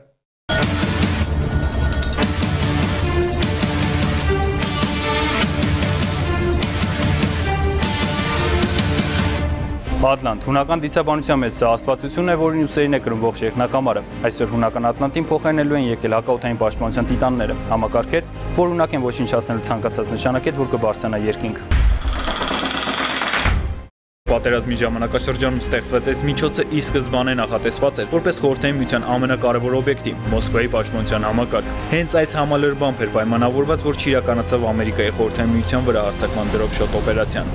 Ատլանտ, հունական դիցաբանության մեջ սա աստվածությունն է, որին ուսերին է կրում ողջ երկնակամարը։ Այսօր հունական Ատլանտին փոխարինելու են եկել հակաօդային պաշտպանության տիտանները, համակարգեր, որ ունակ են ոչնչացնելու ցանկացած նշանակետ, որ կբարձրանա երկինք։ Պատերազմի ժամանակաշրջանում ստեղծված այս միջոցը ի սկզբանե նախատեսված էր որպես Խորհրդային Միության ամենակարևոր օբյեկտի՝ Մոսկվայի պաշտպանության համակարգ։ Հենց այս համալրբամբ էր պայմանավորված, որ չիրականացավ Ամերիկայի Խորհրդային Միության վրա հարձակման դրոփշոտ օպերացիան։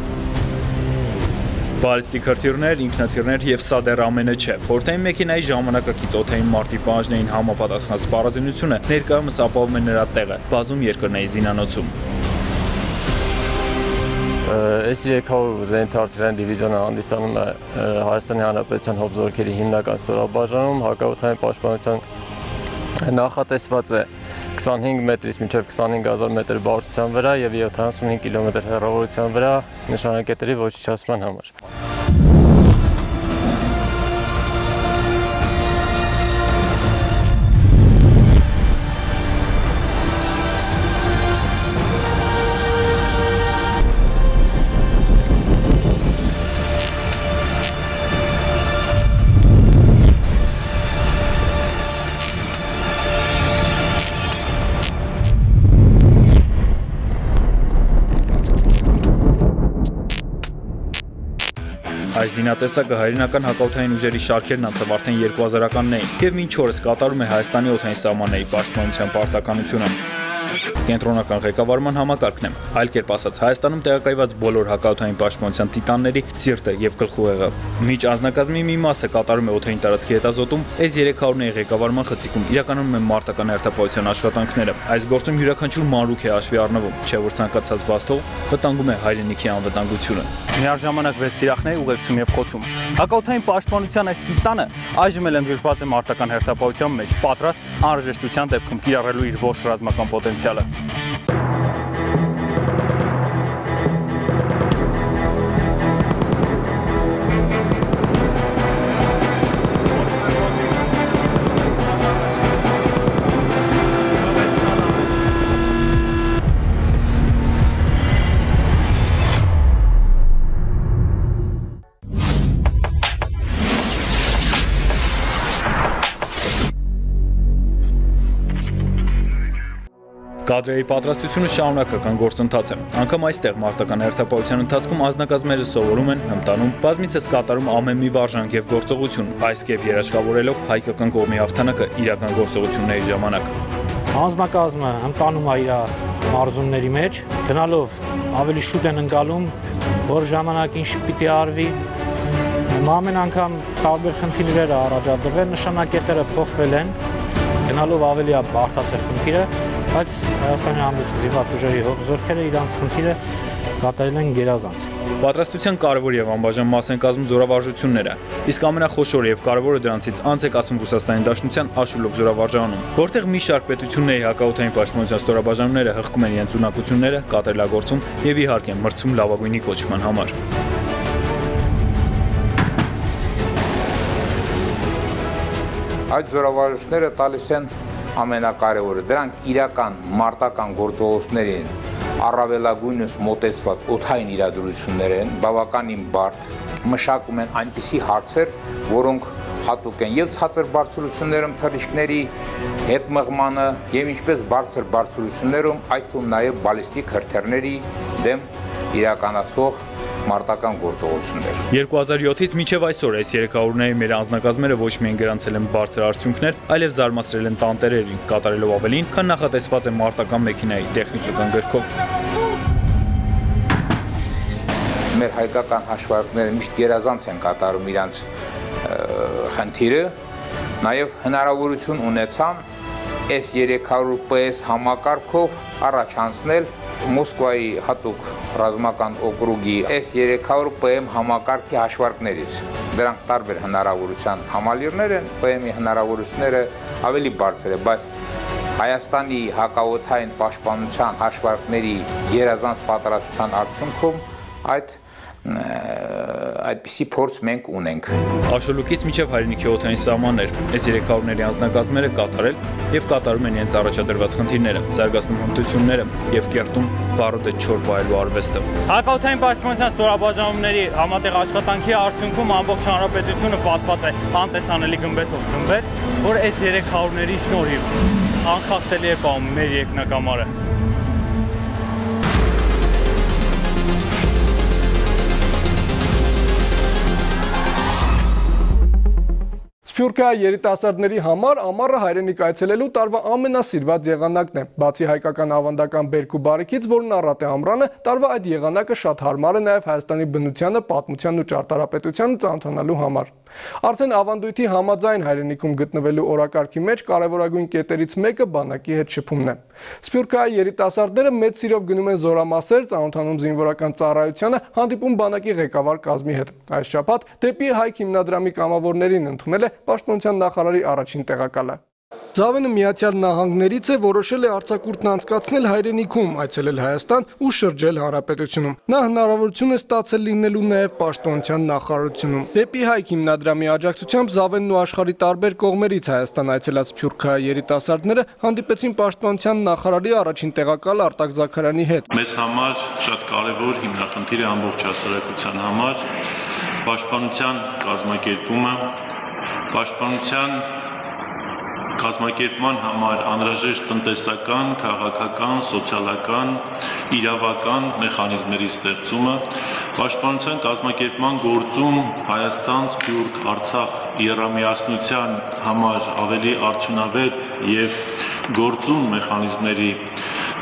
Բալիստիկ հրթիռներ, ինքնաթիռներ եւ սա դեռ ամենը չէ։ Խորհրդային մեքենայի ժամանակակից օդային մարտի պահանջներին համապատասխան սպառազինությունը ներկայումս ապահովում է նրա տեղը բազում երկրների զինանոցում։ S300 զենիթ-արտիլերիական դիվիզիոնը հանդիսանում է Հայաստանի Հանրապետության հոբզորքերի հիմնական ստորաբաժանում, հակաօդային պաշտպանության նախատեսված է 25 մետրից մինչև 25000 մետր բարձրության վրա եւ 75 կիլոմետր հեռավորության վրա նշանակետերի ոչնչացման համար։ Այս զինատեսակը հայրենական հակաօդային ուժերի շարքերն անցավ արդեն 2000-ականներին եւ մինչ օրս կատարում է Հայաստանի օդային սահմանների պաշտպանության պարտականությունը։ Կենտրոնական ղեկավարման համակարգն է, այլ կերպ ասած Հայաստանում տեղակայված բոլոր հակաօդային պաշտպանության տիտանների սիրտը եւ գլխուղեղը։ Միջ անձնակազմի մի մասը կատարում է օդային տարածքի հետազոտում, S300-ների ղեկավարման խցիկում իրականում են մարտական հերթապահության աշխատանքները։ Այս գործում յուրաքանչյուր մանրուք է հաշվի առնվում, չէ որ ցանկացած բաստող վտանգում է հայրենիքի անվտանգությունը։ Միաժամանակ 6 թիրախներ ուղեկցում եւ խոցում։ Հակաօդային պաշտպանության այս տիտանը այժմ էլ ընդգրկված է մարտական հերթապահության մեջ, պատրաստ անհրաժեշտության դեպքում կիրառելու իր ողջ ռազմական պոտենցիալը։ Կադրերի պատրաստությունը շարունակական գործընթաց է։ Անգամ այստեղ մարտական հերթապահության ընթացքում անձնակազմերը սովորում են, հմտանում, բազմիցս կատարում ամեն մի վարժանք եւ գործողություն, այս կերպ երաշխավորելով հայկական կողմի հաղթանակը իրական գործողությունների ժամանակ։ Անձնակազմը հմտանում է իր մարզումների մեջ, գնալով ավելի շուտ են ընկալում, որ ժամանակին պիտի արվի։ Ամեն անգամ տարբեր խնդիրներ է առաջադրվել, նշանակետերը փոխվել են, գնալով ավելի բարդացել խնդիրը, բայց Հայաստանի Հանրապետության զինված ուժերի զորքերը իրանց խնդիրը կատարել են գերազանց։ Պատրաստության կարևոր եւ անբաժան մաս են կազմում զորավարժությունները, իսկ ամենախոշորը եւ կարևորը դրանցից անց է կասում Ռուսաստանի Դաշնության Աշուլով զորավարժանում, որտեղ մի շարք պետությունների հակաօդային պաշտպանության ստորաբաժանումները հղկում են իրենց ունակությունները, կատարելագործում եւ իհարկե մրցում լավագույնի կոչման համար։ Այդ զորավարժությունները տալիս են ամենակարևորը, դրանք իրական մարտական գործողություններին առավելագույնս մոտեցված օդային իրադրություններ են, բավականին բարդ, մշակում են այնպիսի հարցեր, որոնք հատուկ են եւ ցածր բարձրություններում թռիչքների հետ մղմանը եւ ինչպես բարձր բարձրություններում, այդ թվում նաեւ բալիստիկ հրթիռների դեմ իրականացվող մարտական գործողություններ։ 2007-ից մինչև այսօր այս 300-ների մեր անձնակազմերը ոչ միայն գրանցել են բարձր արդյունքներ, այլև զարմացրել են տանտերերին, կատարելով ավելին, քան նախատեսված է մարտական մեքենայի տեխնիկական գրքով։ Մեր հայկական հաշվարկները միշտ գերազանց են կատարում իրանց խնդիրը, նաև հնարավորություն ունեցան S-300 PS համակարգով առաջանցնել Մոսկվայի հատուկ ռազմական օկրուգի S-300 PM համակարգի հաշվարկներից։ Դրանք տարբեր հնարավորության համալիրներ են, PM-ի հնարավորությունները ավելի բարձր է, բայց Հայաստանի հակաօդային պաշտպանության հաշվարկների գերազանց պատրաստության արդյունքում այդպիսի փորձ մենք ունենք։ Աշոլուկից մինչև հայրենիքի օդային սահմաններ, S-300-ների անձնակազմերը կատարել եւ կատարում են իրենց առաջադրված խնդիրները, զարգացնում հմտությունները եւ կերտում վառոդե չոր բայելու արվեստը։ Հակաօդային պաշտպանության ստորաբաժանումների համատեղ աշխատանքի արդյունքում ամբողջ հանրապետությունը պատված է անտեսանելի գմբեթով գմբեթ, որ S-300-ների շնորհիվ անխախտելի է պահում մեր երկնակամարը։ Սփյուռքահայ երիտասարդների համար ամառը հայրենիք այցելելու տարվա ամենասիրված եղանակն է։ Բացի հայկական ավանդական բերք ու բարիքից, որն առատ է ամռանը, տարվա այդ եղանակը շատ հարմար է նաև Հայաստանի բնությանը, պատմությանն ու ճարտարապետությանը ծանոթանալու համար։ Արդեն ավանդույթի համաձայն հայրենիքում գտնվելու օրակարգի մեջ կարևորագույն կետերից մեկը բանակի հետ շփումն է։ Սփյուռքահայ երիտասարդները մեծ սիրով գնում են զորամասեր, ծանոթանում զինվորական ծառայությանը, հանդիպում բանակի ղեկավար կազմի հետ։ Այս շաբաթ դեպի Հայք հիմնադրամի կամավորներին ընդունել է Պաշտպանության նախարարի առաջին տեղակալը։ Զավենը Միացյալ Նահանգներից է, որոշել է արձակուրդն անցկացնել հայրենիքում, այցելել Հայաստան ու շրջել հանրապետությունում։ Նա հնարավորություն է ստացել լինելու նաև Պաշտպանության նախարարությունում։ Դեպի Հայք հիմնադրամի աջակցությամբ Զավենն ու աշխարհի տարբեր կողմերից Հայաստան այցելած սփյուռքահայ երիտասարդները հանդիպեցին Պաշտպանության նախարարի առաջին տեղակալ Արտակ Զաքարյանի հետ։ Մեզ համար շատ կարևոր հիմնախնդիր է ամբողջ հասարակության համար պաշտպանության կազմակերպումը, պաշտպանության կազմակերպման համար անհրաժեշտ տնտեսական, քաղաքական, սոցիալական, իրավական մեխանիզմերի ստեղծումը, պաշտպանության կազմակերպման գործում Հայաստան, Սփյուռք, Արցախ եռամիասնության համար ավելի արդյունավետ եւ գործուն մեխանիզմների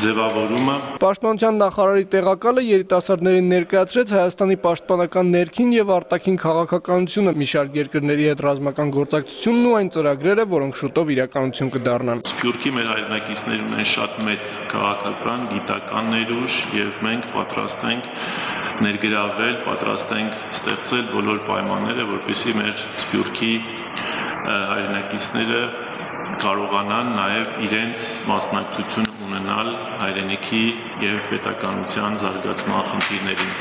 ձևավորումը։ Պաշտպանության նախարարի տեղակալը երիտասարդներին ներկայացրեց Հայաստանի պաշտպանական ներքին եւ արտաքին քաղաքականությունը, մի շարք երկրների հետ ռազմական գործակցությունն ու այն ծրագրերը, որոնք շուտով իրականություն կդառնան։ Սփյուռքի մեր հայրենակիցներ ունեն շատ մեծ քաղաքական, գիտական ներուժ եւ մենք պատրաստ ենք ներգրավել, պատրաստ ենք ստեղծել բոլոր պայմանները, որպեսզի մեր Սփյուռքի հայրենակիցները կարողանան նաև իրենց մասնակցություն ունենալ հայրենիքի եւ պետականության զարգացման խնդիրներին։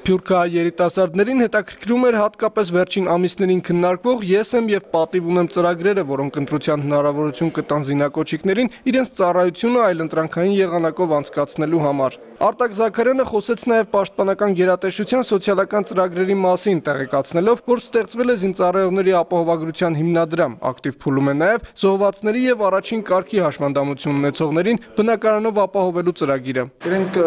Սփյուռքահայ երիտասարդներին հետաքրքրում էր հատկապես վերջին ամիսներին քննարկվող «Ես եմ եւ պատիվ ունեմ» ծրագրերը, որոնք ընտրության հնարավորություն կտան զինակոչիկներին իրենց ծառայությունը այլընտրանքային եղանակով անցկացնելու համար։ Արտակ Զաքարյանը խոսեց նաև պաշտպանական գերատեսչության սոցիալական ծրագրերի մասին, տեղեկացնելով, որ ստեղծվել է զինծառայողների ապահովագրության հիմնադրամ, ակտիվ փուլում է նաև զոհվածների եւ առաջին կարգի հաշմանդամություն ունեցողներին բնակարանով ապահովելու ծրագիրը։ Իրենք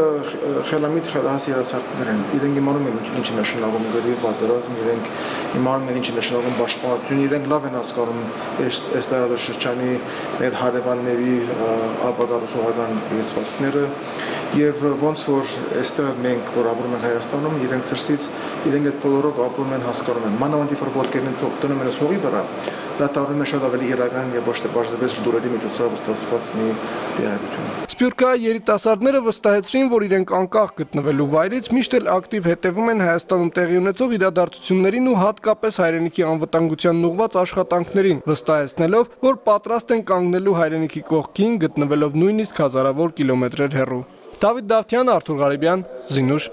խելամիտ խելահաս երիտասարդներ են, իրենք իմանում են ինչ է նշանակում գրի պատերազմ, իրենք իմանում են ինչ է նշանակում պաշտպանություն, իրենք լավ են հասկանում այս տարածաշրջանի մեր հարևանների ապագարուսողական իրացվածքները եւ ոնց որ այստեղ մենք որ ապրում ենք Հայաստանում, իրենք դրսից իրենք այդ բոլորով ապրում են, հասկանում են։ Մանավանդ որ ոտքերն տոնում են հողի վրա, դա դառնում է շատ ավելի իրական եւ ոչ թե բարձրապես լուրերի միջոցով ստացված մի տեղեկություն։ Սփյուռքահայ երիտասարդները վստահեցրին, որ իրենք անկախ գտնվելու վայրից միշտ էլ ակտիվ հետևում են Հայաստանում տեղի ունեցող իրադարձություններին ու հատկապես հայրենիքի անվտանգությանն ուղղված աշխատանքներին, վստահեցնելով, որ պատրաստ են կանգնելու հայրենիքի կողքին, գտնվելով նույնիսկ հազարավոր կիլոմետրեր հեռու։ Դավիթ Դավթյան, Արթուր Ղարիբյան, Զինուշ։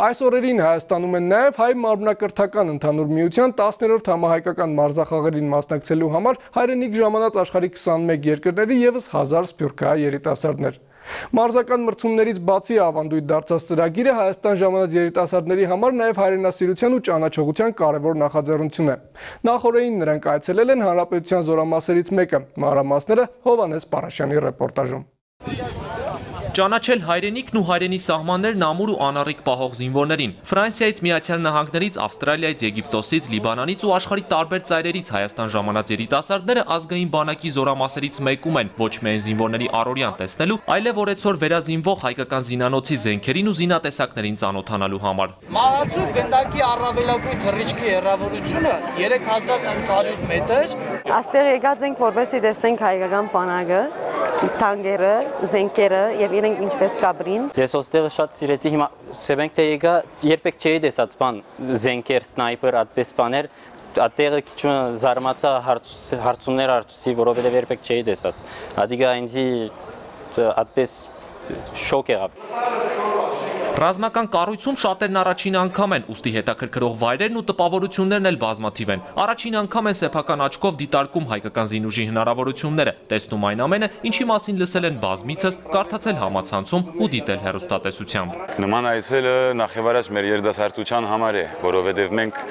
Այս օրերին Հայաստանում են նաև հայ մարմնակրթական ընդհանուր միության 10-րդ համահայկական մարզախաղերին մասնակցելու համար հայրենիք ժամանած աշխարհի 21 երկրների ևս 1000 սփյուռքահայ երիտասարդներ։ Մարզական մրցումներից բացի ավանդույթ դարձած ծրագիրը Հայաստան ժամանած երիտասարդների համար նաև հայրենասիրության ու ճանաչողության կարևոր նախաձեռնություն է։ Նախորդին նրանք այցելել են Հանրապետության զորամասերից մեկը։ Մանրամասները Հովհաննես Պարաշյանի ռեպորտաժում։ Ճանաչել հայրենիքն ու հայրենի սահմաններն ամուր ու անառիկ պահող զինվորներին։ Ֆրանսիայից, Միացյալ Նահանգներից, Ավստրալիայից, Եգիպտոսից, Լիբանանից ու աշխարհի տարբեր ծայրերից Հայաստան ժամանած երիտասարդները ազգային բանակի զորամասերից մեկում են ոչ միայն զինվորների առօրյան տեսնելու, այլև օրեցօր վերազինվող հայկական զինանոցի զենքերին ու զինատեսակներին ծանոթանալու համար։ Մահացու գնդակի առավելագույն թռիչքի հեռավորությունը 3800 մետր։ Այստեղ եկած ենք, որպեսզի տեսնենք հայկական բանակը, տանկերը, զենքերը եւ իրենք ինչպես կապրին։ Ես ոստեղը շատ սիրեցի, հիմա սեբենք թե եկա երբեք չէի տեսած բան, զենքեր, սնայպեր, այդպես բաներ, այդտեղը քիչ զարմացա հարցումներ արծուցի, որովհետեւ երբեք չէի տեսած։ Ադիգա ինձի այդպես շոկ եղավ։ Ռազմական կառույցում շատերն առաջին անգամ են, ուստի հետաքրքրող վայրերն ու տպավորություններն էլ բազմաթիվ են։ Առաջին անգամ են սեփական աչքով դիտարկում հայկական զինուժի հնարավորությունները, տեսնում այն ամենը, ինչի մասին լսել են բազմիցս, կարդացել համացանցում ու դիտել հեռուստատեսությամբ։ Նման այցելը նախևառաջ մեր երիտասարդության համար է, որովհետև մենք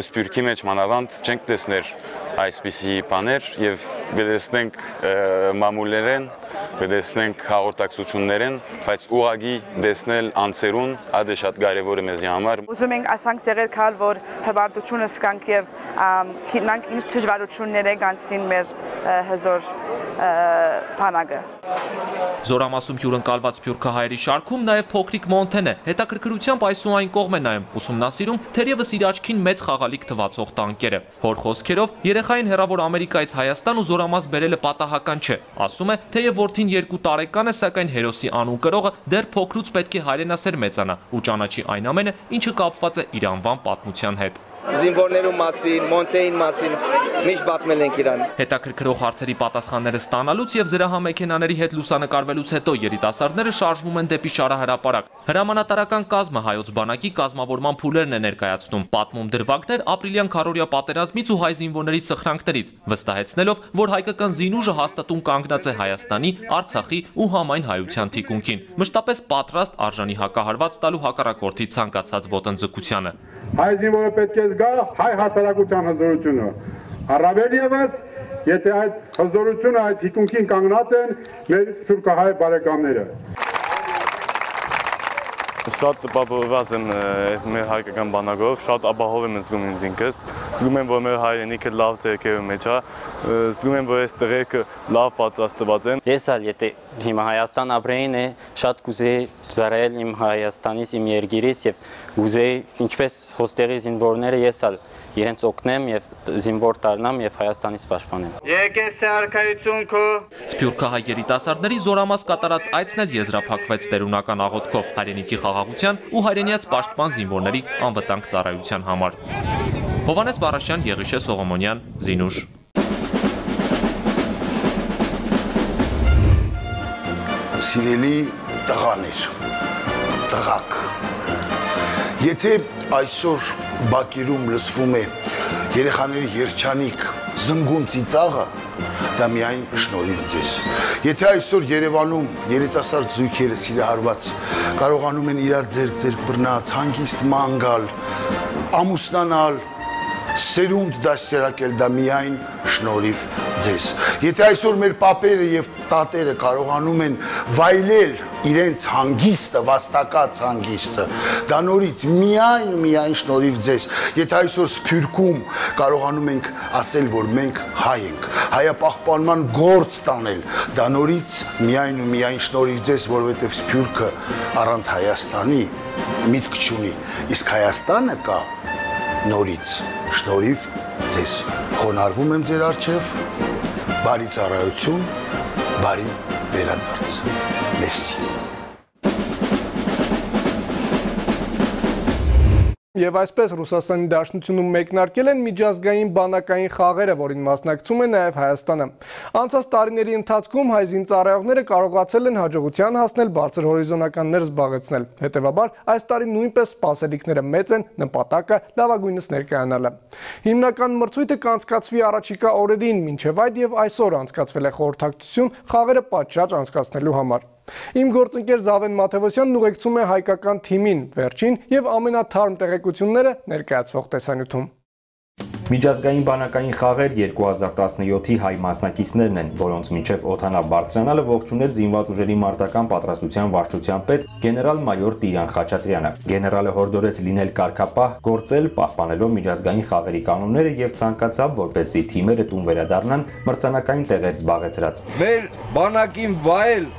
Սփյուռքի մեջ մանավանդ չենք տեսներ այսպիսի բաներ եւ գտեսնենք մամուլներեն, գտեսնենք հաղորդակցություններն, բայց ուղղակի տեսնել անձերուն ադե շատ կարևոր է մեզի համար։ Ուզում ենք ասանք տեղեր քալ, որ հբարտությունը սկանք եւ քիտնանք ինչ դժվարություններ է գանցին մեր հզոր բանակը։ Զորամասում հյուրընկալված սփյուռքահայերի շարքում նաև փոքրիկ Մոնթեն է, հետաքրքրությամբ այս ու այն կողմ է նայում, ուսումնասիրում թերևս իր աչքին մեծ խաղալիք թվացող տանկերը։ Հոր խոսքերով երեխային հեռավոր Ամերիկայից Հայաստան ու զորամաս բերելը պատահական չէ։ Ասում է, թեև որդին 2 տարեկան է, սակայն հերոսի անուն կրողը դեռ փոքրուց պետք է հայրենասեր մեծանա ու ճանաչի այն ամենը, ինչը կապված է իր անվան պատմության հետ։ Զինվորներու մասին, Մոնթեին մասին միշտ պատմել ենք իրան։ Հետաքրքրող հարցերի պատասխանները ստանալուց եւ զրահամեքենաների հետ լուսանկարվելուց հետո երիտասարդները շարժվում են դեպի շարահրապարակ։ Հրամանատարական կազմը հայոց բանակի կազմավորման փուլերն է ներկայացնում, պատմում դրվագներ ապրիլյան քարորիա պատերազմից ու հայ զինվորների սխրանքներից, վստահեցնելով, որ հայկական զինուժը հաստատուն կանգնած է Հայաստանի, Արցախի ու համայն հայության թիկունքին, մշտապես պատրաստ արժանի հակահարված տալու հակառակորդի ցանկացած ոտնձգությանը։ Հայ զինվորը պետք է զգա հայ հասարակության հզորությունը։ Առավել ևս, եթե այդ հզորությունը այդ թիկունքին կանգնած են մեր սփյուռքահայ բարեկամները։ Շատ տպավորված եմ այս մեր հայկական բանակով, շատ ապահով եմ զգում ինձ ինքս, զգում եմ, որ մեր հայրենիքը լավ ձեռքերի մեջ է, զգում եմ, որ այս տղերքը լավ պատրաստված են։ Ես ալ եթե հիմա Հայաստան ապրեին է, շատ կուզեի զարայել իմ Հայաստանից, իմ երկիրից եւ կուզեի ինչպես հոստերի զինվորները ես ալ իրենց օգնեմ եւ զինվոր դառնամ եւ Հայաստանից պաշտպանեմ։ Եկես արքայություն քո։ Սփյուռքահայ երիտասարդների զորամաս կատարած այցն էլ եզրափակվեց տերունական աղոթքով հայրենիքի խաղաղության ու հայրենիաց պաշտպան զինվորների անվտանգ ծառայության համար։ Հովհաննես Բարաշյան, Եղիշե Սողոմոնյան, Զինուշ։ Սիրելի տղաներ, տղաք, եթե այսօր Բաքերում լսվում է երեխաների երջանիկ զնգուն ծիծաղը, դա միայն շնորհիվ ձեզ։ Եթե այսօր Երևանում երիտասարդ զույգերը սիրահարված կարողանում են իրար ձեռք բռնած, հանգիստ ման գալ, ամուսնանալ, սերունդ դաստիարակել, դա միայն շնորհիվ ձեզ։ Եթե այսօր մեր պապերը եւ տատերը կարողանում են վայելել իրենց հանգիստը, վաստակած հանգիստը, դա նորից միայն շնորհիվ ձեզ։ Եթե այսօր Սփյուռքում կարողանում ենք ասել, որ մենք հայ ենք, հայապահպանման գործ տանել, դա նորից միայն շնորհիվ ձեզ, որովհետեւ Սփյուռքը առանց Հայաստանի միտք չունի, իսկ Հայաստանը կա նորից շնորհիվ ձեզ։ Խոնարհվում եմ ձեր առջև, բարի ծառայություն, բարի վերադարձ։ Մերսի։ Եվ այսպես Ռուսաստանի Դաշնությունում մեկնարկել են միջազգային բանակային խաղերը, որին մասնակցում է նաև Հայաստանը։ Անցած տարիների ընթացքում հայ զինծառայողները կարողացել են հաջողության հասնել, բարձր հորիզոնականներ զբաղեցնել։ Հետևաբար այս տարի նույնպես սպասելիքները մեծ են, նպատակը լավագույնս ներկայանալը։ Հիմնական մրցույթը կանցկացվի առաջիկա օրերին, մինչև այդ եւ այսօր անցկացվել է խորհրդակցություն խաղերը պատշաճ անցկացնելու համար։ Իմ գործընկեր Զավեն Մաթևոսյանն ուղեկցում է հայկական թիմին, վերջին եւ ամենաթարմ տեղեկությունները ներկայացվող տեսանյութում։ Միջազգային բանակային խաղեր 2017-ի հայ մասնակիցներն են, որոնց մինչև օդանավ բարձրանալը ողջունեց զինված ուժերի մարտական պատրաստության վարչության պետ գեներալ-մայոր Տիրան Խաչատրյանը։ Գեներալը հորդորեց լինել կարգապահ, գործել պահպանելով միջազգային խաղերի կանոնները եւ ցանկացավ, որպեսզի թիմերը տուն վերադառնան մրցանակային տեղեր զբաղեցրած։ Մեր բանակին վայել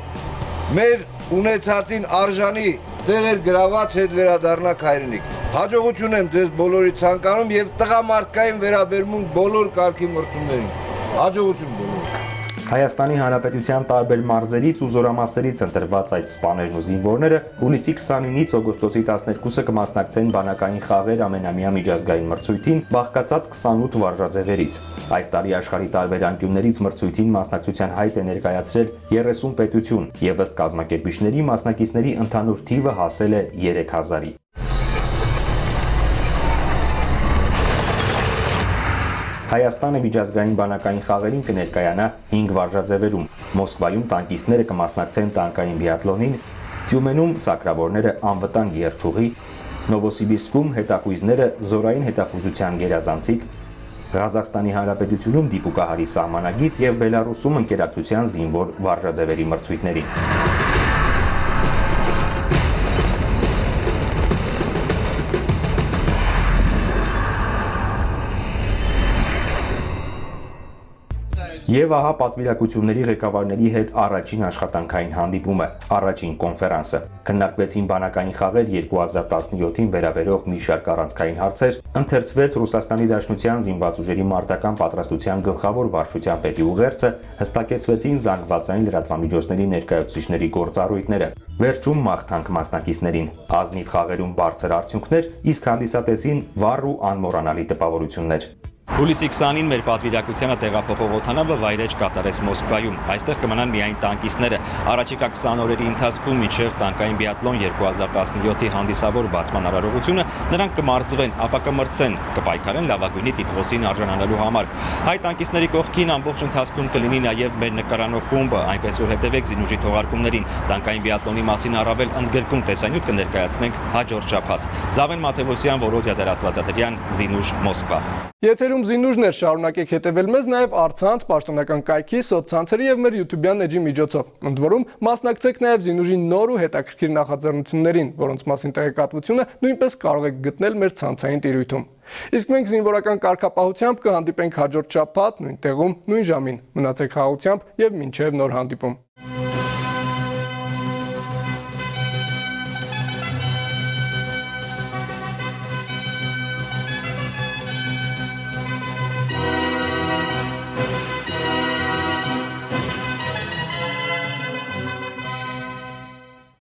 մեր ունեցածին արժանի տեղեր գրաված հետ վերադառնաք հայրենիք։ Հաջողություն եմ ձեզ բոլորի ցանկանում եւ տղամարդկային վերաբերմունք բոլոր կարգի մրցումներին։ Հաջողություն բոլորին։ Հայաստանի Հանրապետության տարբեր մարզերից ու զորամասերից ընտրված այս սպաներն ու զինվորները հուլիսի 29-ից օգոստոսի 12-ը կմասնակցեն բանակային խաղեր ամենամյա միջազգային մրցույթին, բաղկացած 28 վարժաձևերից։ Այս տարի աշխարհի տարբեր անկյուններից մրցույթին մասնակցության հայտ է ներկայացրել 30 պետություն եւ ըստ կազմակերպիչների մասնակիցների ընդհանուր թիվը հասել է 3000-ի։ Հայաստանը միջազգային բանակային խաղերին կներկայանա 5 վարժաձևերում։ Մոսկվայում տանկիստները կմասնակցեն տանկային բիաթլոնին, Տյումենում սակրավորները անվտանգ երթուղի, Նովոսիբիրսկում հետախույզները զորային հետախուզության գերազանցիկ, Ղազախստանի Հանրապետությունում դիպուկահարի սահմանագիծ եւ Բելարուսում ընկերակցության զինվոր վարժաձևերի մրցույթներին։ Եվ ահա պատվիրակությունների ղեկավարների հետ առաջին աշխատանքային հանդիպումը, առաջին կոնֆերանսը։ Քննարկվեցին բանակային խաղեր 2017-ին վերաբերող մի շարք առանցքային հարցեր, ընթերցվեց Ռուսաստանի Դաշնության զինված ուժերի մարտական պատրաստության գլխավոր վարչության պետի ուղերձը, հստակեցվեցին զանգվածային լրատվամիջոցների ներկայացուցիչների գործառույթները։ Վերջում մաղթանք մասնակիցներին, ազնիվ խաղերում բարձր արդյունքներ, իսկ հանդիսատեսին վառ ու անմոռանալի տպավորություններ։ Հուլիսի 20-ին մեր պատվիրակությանը տեղափոխող օդանավը վայրէջք կատարեց Մոսկվայում։ Այստեղ կմնան միայն տանկիստները։ Առաջիկա 20 օրերի ընթացքում մինչև տանկային բիաթլոն 2017-ի հանդիսավոր բացման արարողությունը նրանք կմարզվեն, ապա կմրցեն, կպայքարեն լավագույնի տիտղոսին արժանանալու համար։ Հայ տանկիստների կողքին ամբողջ ընթացքում կլինի նաև մեր նկարանող խումբը, այնպես որ հետևեք Զինուժի թողարկումներին։ Տանկային բիաթլոնի մասին առավել ընդգրկուն տեսանյութ կներկայացնենք հաջորդ շաբաթ։ Զավեն Մաթևոսյան, Վոլոդիա Դերաստվածատրյան, Զինուժ, Մոսկվա։ Եթերում Սիրուն զինուժներ, շարունակեք հետևել մեզ նաև առցանց, պաշտոնական կայքի, սոցցանցերի եւ մեր YouTube-յան էջի միջոցով։ Ընդ որում, մասնակցեք նաև զինուժի նոր ու հետաքրքիր նախաձեռնություններին, որոնց մասին տեղեկատվությունը նույնպես կարող եք գտնել մեր ցանցային տիրույթում։ Իսկ մենք զինվորական կարգապահությամբ կհանդիպենք հաջորդ շաբաթ նույն տեղում, նույն ժամին։ Մնացեք խաղաղությամբ եւ մինչեւ նոր հանդիպում։